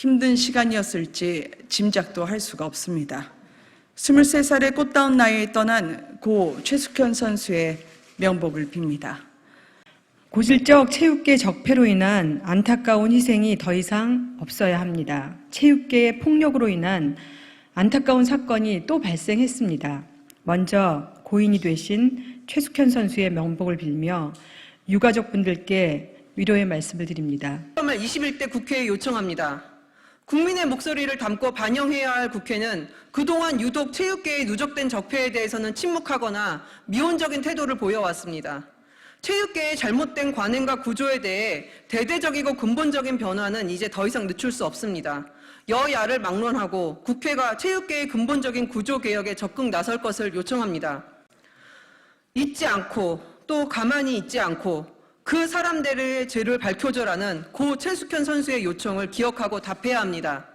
힘든 시간이었을지 짐작도 할 수가 없습니다. 23살의 꽃다운 나이에 떠난 고 최숙현 선수의 명복을 빕니다. 고질적 체육계 적폐로 인한 안타까운 희생이 더 이상 없어야 합니다. 체육계의 폭력으로 인한 안타까운 사건이 또 발생했습니다. 먼저 고인이 되신 최숙현 선수의 명복을 빌며 유가족분들께 위로의 말씀을 드립니다. 21대 국회에 요청합니다. 국민의 목소리를 담고 반영해야 할 국회는 그동안 유독 체육계의 누적된 적폐에 대해서는 침묵하거나 미온적인 태도를 보여왔습니다. 체육계의 잘못된 관행과 구조에 대해 대대적이고 근본적인 변화는 이제 더 이상 늦출 수 없습니다. 여야를 막론하고 국회가 체육계의 근본적인 구조 개혁에 적극 나설 것을 요청합니다. 잊지 않고 또 가만히 있지 않고 그 사람들의 죄를 밝혀줘라는 고 최숙현 선수의 요청을 기억하고 답해야 합니다.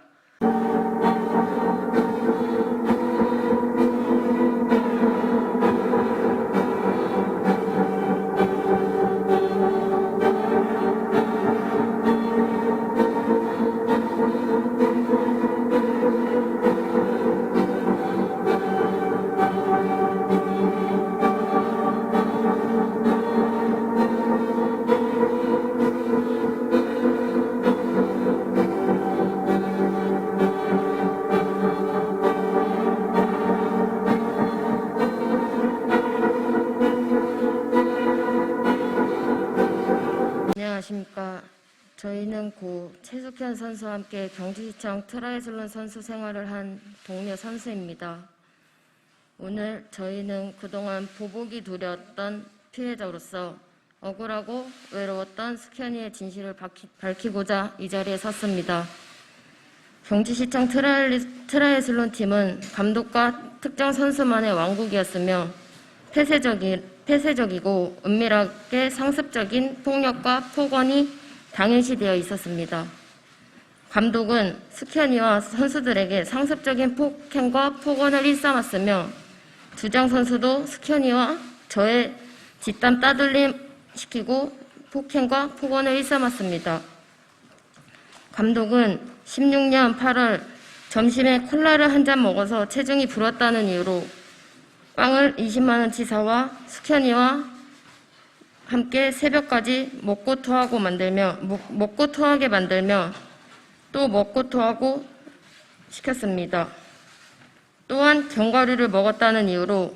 안녕하십니까. 저희는 고 최숙현 선수와 함께 경주시청 트라이슬론 선수 생활을 한 동료 선수입니다. 오늘 저희는 그동안 보복이 두려웠던 피해자로서 억울하고 외로웠던 숙현이의 진실을 밝히고자 이 자리에 섰습니다. 경주시청 트라이슬론 팀은 감독과 특정 선수만의 왕국이었으며 폐쇄적이고 은밀하게 상습적인 폭력과 폭언이 당연시되어 있었습니다. 감독은 숙현이와 선수들에게 상습적인 폭행과 폭언을 일삼았으며 주장 선수도 숙현이와 저의 뒷담 따돌림 시키고 폭행과 폭언을 일삼았습니다. 감독은 16년 8월 점심에 콜라를 한 잔 먹어서 체중이 불었다는 이유로 빵을 20만 원치 사와 숙현이와 함께 새벽까지 먹고 토하게 만들며 또 먹고 토하고 시켰습니다. 또한 견과류를 먹었다는 이유로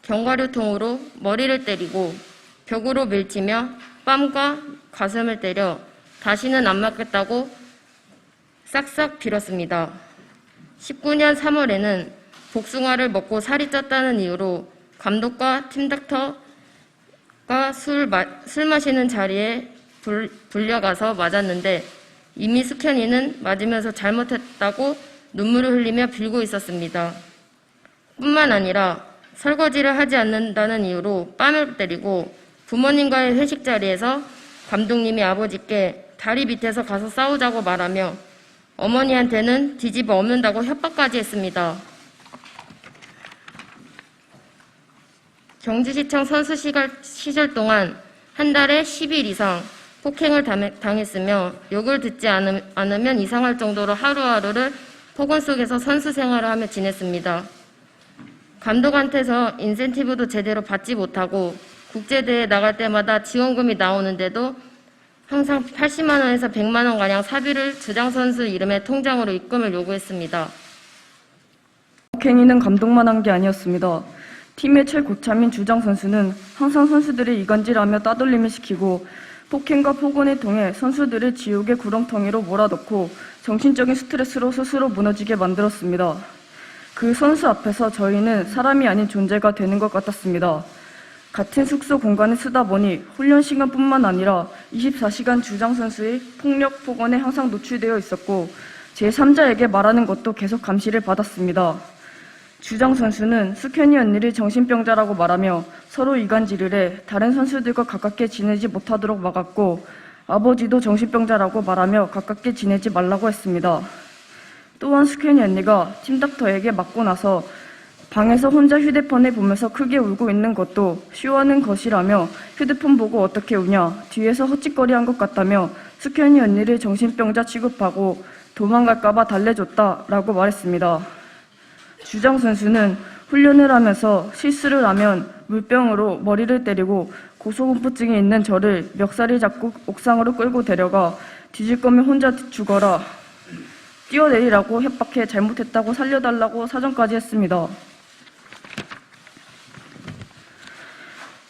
견과류통으로 머리를 때리고 벽으로 밀치며 뺨과 가슴을 때려 다시는 안 맞겠다고 싹싹 빌었습니다. 19년 3월에는 복숭아를 먹고 살이 쪘다는 이유로 감독과 팀닥터가 술 마시는 자리에 불려가서 맞았는데 이미 숙현이는 맞으면서 잘못했다고 눈물을 흘리며 빌고 있었습니다. 뿐만 아니라 설거지를 하지 않는다는 이유로 뺨을 때리고 부모님과의 회식 자리에서 감독님이 아버지께 다리 밑에서 가서 싸우자고 말하며 어머니한테는 뒤집어 엎는다고 협박까지 했습니다. 경주시청 선수 시절 동안 한 달에 10일 이상 폭행을 당했으며 욕을 듣지 않으면 이상할 정도로 하루하루를 폭언 속에서 선수 생활을 하며 지냈습니다. 감독한테서 인센티브도 제대로 받지 못하고 국제대회에 나갈 때마다 지원금이 나오는데도 항상 80만 원에서 100만 원가량 사비를 주장 선수 이름의 통장으로 입금을 요구했습니다. 폭행이는 감독만 한 게 아니었습니다. 팀의 최고참인 주장 선수는 항상 선수들을 이간질하며 따돌림을 시키고 폭행과 폭언을 통해 선수들을 지옥의 구렁텅이로 몰아넣고 정신적인 스트레스로 스스로 무너지게 만들었습니다. 그 선수 앞에서 저희는 사람이 아닌 존재가 되는 것 같았습니다. 같은 숙소 공간을 쓰다 보니 훈련 시간뿐만 아니라 24시간 주장 선수의 폭력, 폭언에 항상 노출되어 있었고 제3자에게 말하는 것도 계속 감시를 받았습니다. 주장 선수는 숙현이 언니를 정신병자라고 말하며 서로 이간질을 해 다른 선수들과 가깝게 지내지 못하도록 막았고 아버지도 정신병자라고 말하며 가깝게 지내지 말라고 했습니다. 또한 숙현이 언니가 팀닥터에게 맞고 나서 방에서 혼자 휴대폰을 보면서 크게 울고 있는 것도 쇼하는 것이라며 휴대폰 보고 어떻게 우냐 뒤에서 헛짓거리한 것 같다며 숙현이 언니를 정신병자 취급하고 도망갈까봐 달래줬다라고 말했습니다. 주장 선수는 훈련을 하면서 실수를 하면 물병으로 머리를 때리고 고소공포증이 있는 저를 멱살을 잡고 옥상으로 끌고 데려가 뒤질 거면 혼자 죽어라, 뛰어내리라고 협박해 잘못했다고 살려달라고 사정까지 했습니다.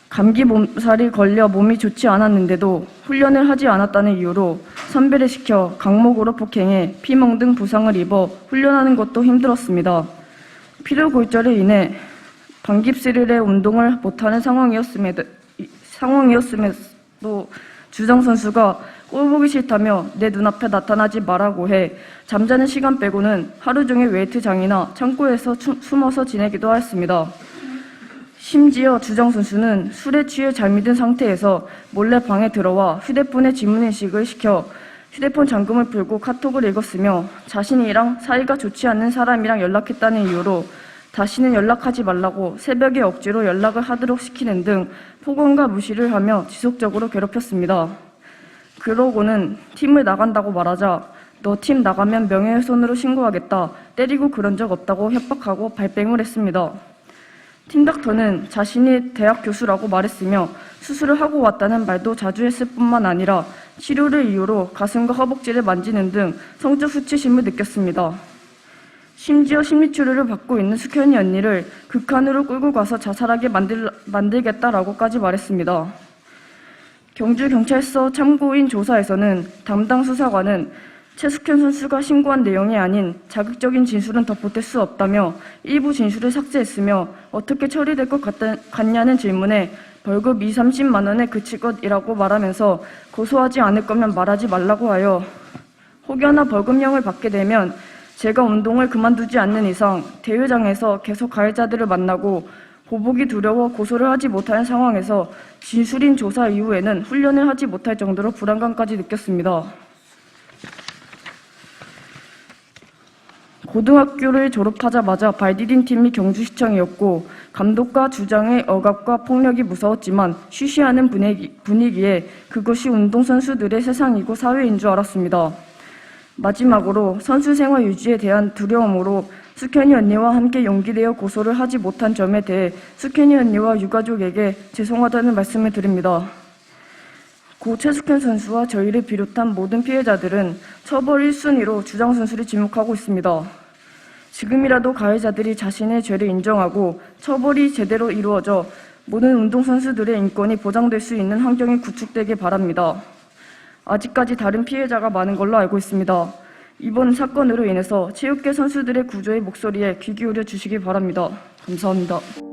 감기 몸살이 걸려 몸이 좋지 않았는데도 훈련을 하지 않았다는 이유로 선배를 시켜 강목으로 폭행해 피멍 등 부상을 입어 훈련하는 것도 힘들었습니다. 피로골절에 인해 반깁스릴의 운동을 못하는 상황이었음에도 주장 선수가 꼴 보기 싫다며 내 눈앞에 나타나지 말라고 해 잠자는 시간 빼고는 하루 종일 웨이트장이나 창고에서 숨어서 지내기도 했습니다. 심지어 주장 선수는 술에 취해 잠이 상태에서 몰래 방에 들어와 휴대폰에 지문인식을 시켜 휴대폰 잠금을 풀고 카톡을 읽었으며 자신이랑 사이가 좋지 않는 사람이랑 연락했다는 이유로 다시는 연락하지 말라고 새벽에 억지로 연락을 하도록 시키는 등 폭언과 무시를 하며 지속적으로 괴롭혔습니다. 그러고는 팀을 나간다고 말하자 너 팀 나가면 명예훼손으로 신고하겠다, 때리고 그런 적 없다고 협박하고 발뺌을 했습니다. 팀닥터는 자신이 대학 교수라고 말했으며 수술을 하고 왔다는 말도 자주 했을 뿐만 아니라 치료를 이유로 가슴과 허벅지를 만지는 등 성적 수치심을 느꼈습니다. 심지어 심리치료를 받고 있는 숙현이 언니를 극한으로 끌고 가서 자살하게 만들겠다라고까지 말했습니다. 경주경찰서 참고인 조사에서는 담당 수사관은 최숙현 선수가 신고한 내용이 아닌 자극적인 진술은 더 보탤 수 없다며 일부 진술을 삭제했으며 어떻게 처리될 것 같냐는 질문에 벌금 2, 30만 원에 그칠 것이라고 말하면서 고소하지 않을 거면 말하지 말라고 하여 혹여나 벌금형을 받게 되면 제가 운동을 그만두지 않는 이상 대회장에서 계속 가해자들을 만나고 보복이 두려워 고소를 하지 못하는 상황에서 진술인 조사 이후에는 훈련을 하지 못할 정도로 불안감까지 느꼈습니다. 고등학교를 졸업하자마자 발디딘 팀이 경주시청이었고 감독과 주장의 억압과 폭력이 무서웠지만 쉬쉬하는 분위기에 그것이 운동선수들의 세상이고 사회인 줄 알았습니다. 마지막으로 선수 생활 유지에 대한 두려움으로 숙현이 언니와 함께 용기 내어 고소를 하지 못한 점에 대해 숙현이 언니와 유가족에게 죄송하다는 말씀을 드립니다. 고 최숙현 선수와 저희를 비롯한 모든 피해자들은 처벌 1순위로 주장 선수를 지목하고 있습니다. 지금이라도 가해자들이 자신의 죄를 인정하고 처벌이 제대로 이루어져 모든 운동선수들의 인권이 보장될 수 있는 환경이 구축되길 바랍니다. 아직까지 다른 피해자가 많은 걸로 알고 있습니다. 이번 사건으로 인해서 체육계 선수들의 구조의 목소리에 귀 기울여 주시기 바랍니다. 감사합니다.